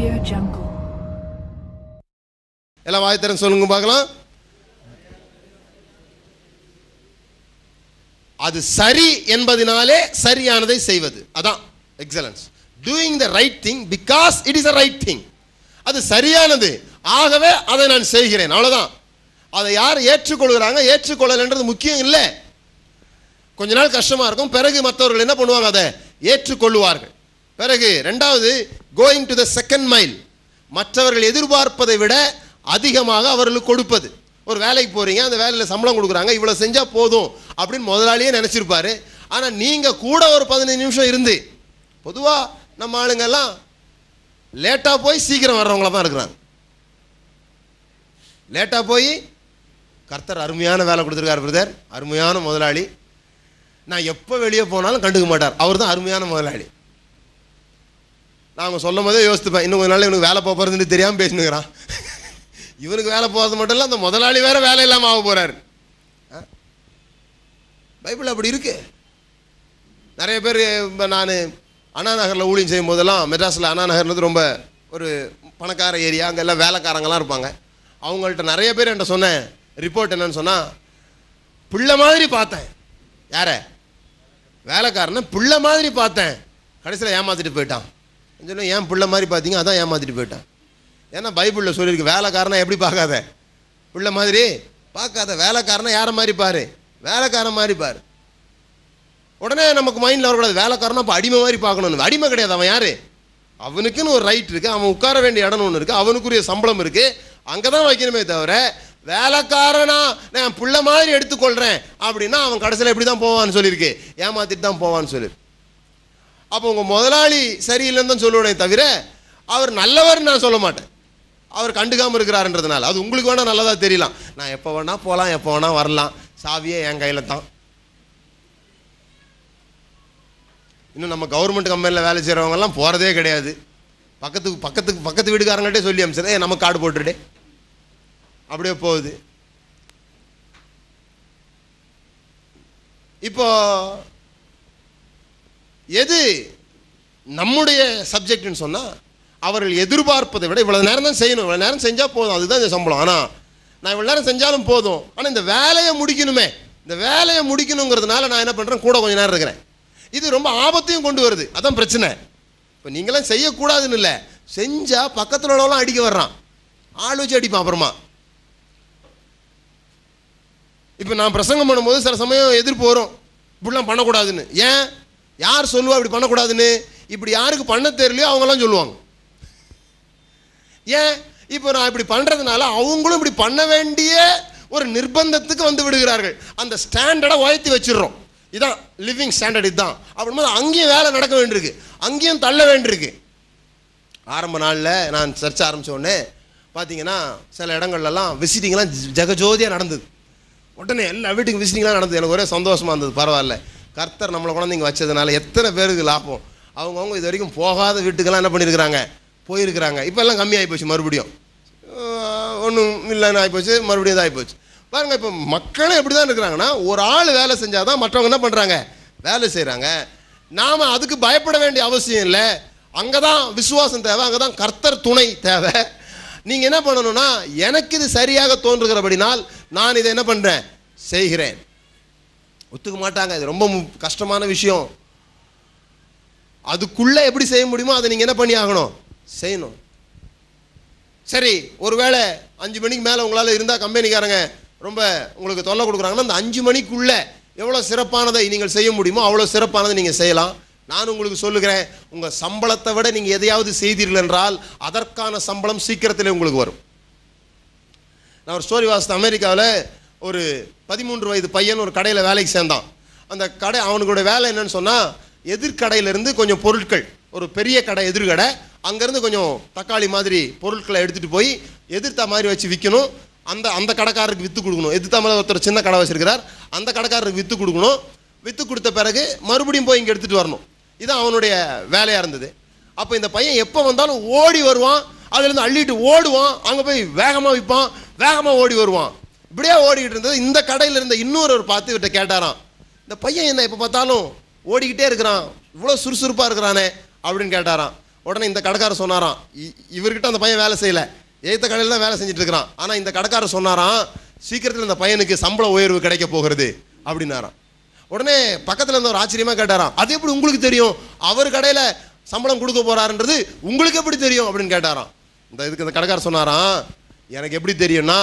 Audio Jungle. எல்லாம் வாய்த்தரன் சொல்லுங்க பார்க்கலாம். அது சரி என்பதனாலே சரியானதை செய்வது, அதான் excellence. Doing the right thing because it is a right thing. அது சரியானது, ஆகவே அதை நான் செய்கிறேன், அவ்வளோதான். அதை யார் ஏற்றுக்கொள்கிறாங்க ஏற்றுக்கொள்ளலன்றது முக்கியம் இல்லை. கொஞ்ச நாள் கஷ்டமாக இருக்கும், பிறகு மற்றவர்கள் என்ன பண்ணுவாங்க, அதை ஏற்றுக்கொள்ளுவார்கள். பிறகு ரெண்டாவது, going to the second mile, மற்றவர்கள் எதிர்பார்ப்பதை விட அதிகமாக அவர்களுக்கு கொடுப்பது. ஒரு வேலைக்கு போகிறீங்க, அந்த வேலையில் சம்பளம் கொடுக்குறாங்க, இவ்வளோ செஞ்சால் போதும் அப்படின்னு முதலாளியே நினச்சிருப்பாரு. ஆனால் நீங்கள் கூட ஒரு 15 நிமிஷம் இருந்து, பொதுவாக நம்ம ஆளுங்கெல்லாம் லேட்டாக போய் சீக்கிரம் வர்றவங்கள தான் இருக்கிறாங்க. லேட்டாக போய் கர்த்தர் அருமையான வேலை கொடுத்துருக்கார் பிரதர், அருமையான முதலாளி, நான் எப்போ வெளியே போனாலும் கண்டுக்க மாட்டார், அவர் தான் அருமையான முதலாளி. நாங்கள் சொல்லும் போதே யோசித்துப்பேன், இன்னும் கொஞ்ச நாள் இவனுக்கு வேலை போகிறதுன்னு தெரியாமல் பேசினுக்கிறான். இவனுக்கு வேலை போகிறது மட்டும் இல்லை, அந்த முதலாளி வேற வேலை இல்லாமல் ஆக போகிறாரு. பைபிள் அப்படி இருக்கு. நிறைய பேர் இப்போ நான் அண்ணா நகரில் ஊழியம் செய்யும் போதெல்லாம், மெட்ராஸில் அண்ணா நகர்ன்றது ரொம்ப ஒரு பணக்கார ஏரியா, அங்கே எல்லாம் வேலைக்காரங்களாம் இருப்பாங்க. அவங்கள்ட்ட நிறைய பேர் என்கிட்ட சொன்ன ரிப்போர்ட் என்னன்னு சொன்னால், பிள்ளை மாதிரி பார்த்தேன். யார? வேலைக்காரனை பிள்ளை மாதிரி பார்த்தேன், கடைசியில் ஏமாற்றிட்டு போயிட்டான். சொன்னால் ஏன் பிள்ளை மாதிரி பார்த்தீங்க? அதான் ஏமாற்றிட்டு போயிட்டான். ஏன்னா பைபிளில் சொல்லியிருக்கு, வேலைக்காரனை எப்படி பார்க்காத, பிள்ளை மாதிரி பார்க்காத, வேலைக்காரனை யாரை மாதிரி பாரு, வேலைக்காரன் மாதிரி பாரு. உடனே நமக்கு மைண்டில் வரக்கூடாது, வேலைக்காரனா அப்போ அடிமை மாதிரி பார்க்கணும்னு. அடிமை கிடையாது, அவன் யார்? அவனுக்குன்னு ஒரு ரைட் இருக்குது, அவன் உட்கார வேண்டிய இடம் ஒன்று இருக்குது, அவனுக்குரிய சம்பளம் இருக்குது, அங்கே தான் வைக்கணுமே தவிர வேலைக்காரனா நான் பிள்ளை மாதிரி எடுத்துக்கொள்கிறேன் அப்படின்னா அவன் கடைசியில் எப்படி தான் போவான்னு சொல்லியிருக்கு, ஏமாற்றிட்டு தான் போவான்னு சொல்லியிருக்கு. அப்போ உங்கள் முதலாளி சரியில்லைன்னு தான் சொல்லுவேனே தவிர அவர் நல்லவர் நான் சொல்ல மாட்டேன். அவர் கண்டுக்காமல் இருக்கிறாருன்றதுனால அது உங்களுக்கு வேணால் நல்லதாக தெரியலாம். நான் எப்போ வேணால் போகலாம், எப்போ வேணால் வரலாம், சாவியே என் கையில் தான். இன்னும் நம்ம கவர்மெண்ட் கம்பெனியில் வேலை செய்கிறவங்கெல்லாம் போகிறதே கிடையாது. பக்கத்து வீட்டுக்காரங்கள்ட்டே சொல்லி அனுப்பிச்சது, நம்ம கார்டு போட்டுட்டே அப்படியே போகுது. இப்போ எது நம்முடைய சப்ஜெக்ட்னு சொன்னால், அவர்கள் எதிர்பார்ப்பதை விட இவ்வளோ நேரம் தான் செய்யணும், இவ்வளோ நேரம் செஞ்சால் போதும், அதுதான் இந்த சம்பளம். ஆனால் நான் இவ்வளோ நேரம் செஞ்சாலும் போதும், ஆனால் இந்த வேலையை முடிக்கணுமே, இந்த வேலையை முடிக்கணுங்கிறதுனால நான் என்ன பண்ணுறேன், கூட கொஞ்சம் நேரம் இருக்கிறேன். இது ரொம்ப ஆபத்தையும் கொண்டு வருது, அதான் பிரச்சனை. இப்போ நீங்களாம் செய்யக்கூடாதுன்னு இல்லை, செஞ்சால் பக்கத்தில் உள்ளவெல்லாம் அடிக்க வர்றான், ஆள் வச்சு அடிப்பான். அப்புறமா இப்போ நான் பிரசங்கம் பண்ணும்போது சில சமயம் எதிர்ப்பு வரும், இப்படிலாம் பண்ணக்கூடாதுன்னு. ஏன்? யார் சொல்லுவா இப்படி பண்ணக்கூடாதுன்னு? இப்படி யாருக்கு பண்ண தெரியலையோ அவங்களாம் சொல்லுவாங்க. ஏன்? இப்போ நான் இப்படி பண்ணுறதுனால அவங்களும் இப்படி பண்ண வேண்டிய ஒரு நிர்பந்தத்துக்கு வந்து விடுகிறார்கள். அந்த ஸ்டாண்டர்டை உயர்த்தி வச்சிடுறோம். இதுதான் லிவிங் ஸ்டாண்டர்ட். இதுதான் அப்படின்போது அங்கேயும் வேலை நடக்க வேண்டியிருக்கு, அங்கேயும் தள்ள வேண்டியிருக்கு. ஆரம்ப நாளில் நான் சர்ச்சை ஆரம்பித்த உடனே பார்த்தீங்கன்னா சில இடங்கள்லாம் விசிட்டிங்லாம் ஜெகஜோதியாக நடந்தது. உடனே எல்லா வீட்டுக்கும் விசிட்டிங்லாம் நடந்தது. எனக்கு ஒரே சந்தோஷமாக இருந்தது. பரவாயில்ல, கர்த்தர் நம்மளை குழந்தைங்க வச்சதுனால எத்தனை பேருக்கு லாபம். அவங்கவுங்க இது வரைக்கும் போகாத வீட்டுக்கெல்லாம் என்ன பண்ணியிருக்கிறாங்க, போயிருக்கிறாங்க. இப்போ எல்லாம் கம்மியாகி போச்சு, மறுபடியும் ஒன்றும் இல்லைன்னு ஆகிப்போச்சு, மறுபடியும் இதாக ஆகிப்போச்சு. பாருங்கள், இப்போ மக்களும் எப்படி தான் இருக்கிறாங்கன்னா, ஒரு ஆள் வேலை செஞ்சால் தான் மற்றவங்க என்ன பண்ணுறாங்க, வேலை செய்கிறாங்க. நாம் அதுக்கு பயப்பட வேண்டிய அவசியம் இல்லை. அங்கே தான் விசுவாசம் தேவை, அங்கே தான் கர்த்தர் துணை தேவை. நீங்கள் என்ன பண்ணணும்னா, எனக்கு இது சரியாக தோன்றுகிறபடினால் நான் இதை என்ன பண்ணுறேன், செய்கிறேன். ஒத்துக்க மாட்டாங்க, இது ரொம்ப கஷ்டமான விஷயம். அதுக்குள்ளே எப்படி செய்ய முடியுமோ அதை நீங்கள் என்ன பண்ணி ஆகணும், செய்யணும். சரி, ஒருவேளை 5 மணிக்கு மேலே உங்களால் இருந்தால் கம்பெனிக்காரங்க ரொம்ப உங்களுக்கு தொல்லை கொடுக்குறாங்கன்னா, அந்த 5 மணிக்குள்ளே எவ்வளோ சிறப்பானதை நீங்கள் செய்ய முடியுமோ அவ்வளோ சிறப்பானதை நீங்கள் செய்யலாம். நான் உங்களுக்கு சொல்லுகிறேன், உங்கள் சம்பளத்தை விட நீங்கள் எதையாவது செய்தீர்கள் என்றால் அதற்கான சம்பளம் சீக்கிரத்திலே உங்களுக்கு வரும். நான் ஒரு ஸ்டோரி வாசித்தேன். அமெரிக்காவில் ஒரு 13 வயது பையன் ஒரு கடையில் வேலைக்கு சேர்ந்தான். அந்த கடை, அவனுடைய வேலை என்னன்னு சொன்னால், எதிர்கடையிலேருந்து கொஞ்சம் பொருட்கள், ஒரு பெரிய கடை எதிர்கடை, அங்கேருந்து கொஞ்சம் தக்காளி மாதிரி பொருட்களை எடுத்துகிட்டு போய் எதிர்த்தா மாதிரி வச்சு விற்கணும். அந்த கடைக்காரருக்கு விற்று கொடுக்கணும். எதிர்த்தா மாதிரி ஒருத்தர் சின்ன கடை வச்சுருக்கிறார், அந்த கடைக்காரருக்கு விற்று கொடுக்கணும். விற்று கொடுத்த பிறகு மறுபடியும் போய் இங்கே எடுத்துகிட்டு வரணும். இதுதான் அவனுடைய வேலையாக இருந்தது. அப்போ இந்த பையன் எப்போ வந்தாலும் ஓடி வருவான், அதுலேருந்து அள்ளிட்டு ஓடுவான், அங்கே போய் வேகமாக விற்பான், வேகமாக ஓடி வருவான். இப்படியே ஓடிக்கிட்டு இருந்தது. இந்த கடையில் இருந்த இன்னொரு பார்த்து இவர்கிட்ட கேட்டாராம், இந்த பையன் என்ன எப்போ பார்த்தாலும் ஓடிக்கிட்டே இருக்கிறான், இவ்வளோ சுறுசுறுப்பாக இருக்கிறானே அப்படின்னு கேட்டாராம். உடனே இந்த கடைக்காரர் சொன்னாராம், இவர்கிட்ட அந்த பையன் வேலை செய்யலை, ஏத்த கடையில் தான் வேலை செஞ்சுட்டு இருக்கிறான். ஆனால் இந்த கடைக்காரர் சொன்னாராம், சீக்கிரத்தில் இந்த பையனுக்கு சம்பள உயர்வு கிடைக்க போகிறது அப்படின்னாராம். உடனே பக்கத்தில் இருந்த ஒரு ஆச்சரியமாக கேட்டாராம், அது எப்படி உங்களுக்கு தெரியும், அவர் கடையில் சம்பளம் கொடுக்க போறாருன்றது உங்களுக்கு எப்படி தெரியும் அப்படின்னு கேட்டாராம். இந்த கடைக்காரர் சொன்னாராம், எனக்கு எப்படி தெரியும்னா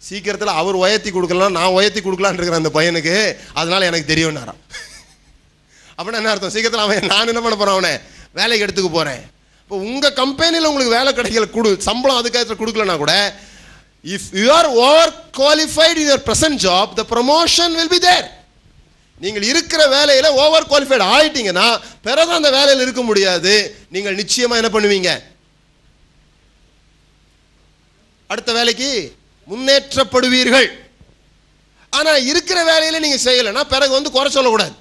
சீக்கிரத்தில் அவர் உயர்த்தி கொடுக்கலாம், நான் உயர்த்தி கொடுக்கலான்னு இருக்கிறேன் அந்த பையனுக்கு, அதனால எனக்கு தெரியும்னாராம். அப்படின்னா என்ன அர்த்தம், சீக்கிரத்தில் அவன் நான் என்ன பண்ண போகிறேன், அவனை வேலைக்கு எடுத்துக்க போகிறேன். இப்போ உங்கள் கம்பெனியில் உங்களுக்கு வேலை கிடைக்கல, சம்பளம் அதுக்காக கொடுக்கலனா கூட, if you are over qualified in your present job, the promotion will be there. நீங்கள் இருக்கிற வேலையில் ஓவர் குவாலிஃபைடு ஆகிட்டீங்கன்னா பிறகு அந்த வேலையில் இருக்க முடியாது. நீங்கள் நிச்சயமாக என்ன பண்ணுவீங்க, அடுத்த வேலைக்கு முன்னேற்றப்படுவீர்கள். ஆனால் இருக்கிற வேலையில் நீங்கள் செய்யலைன்னா பிறகு குறை சொல்லக்கூடாது.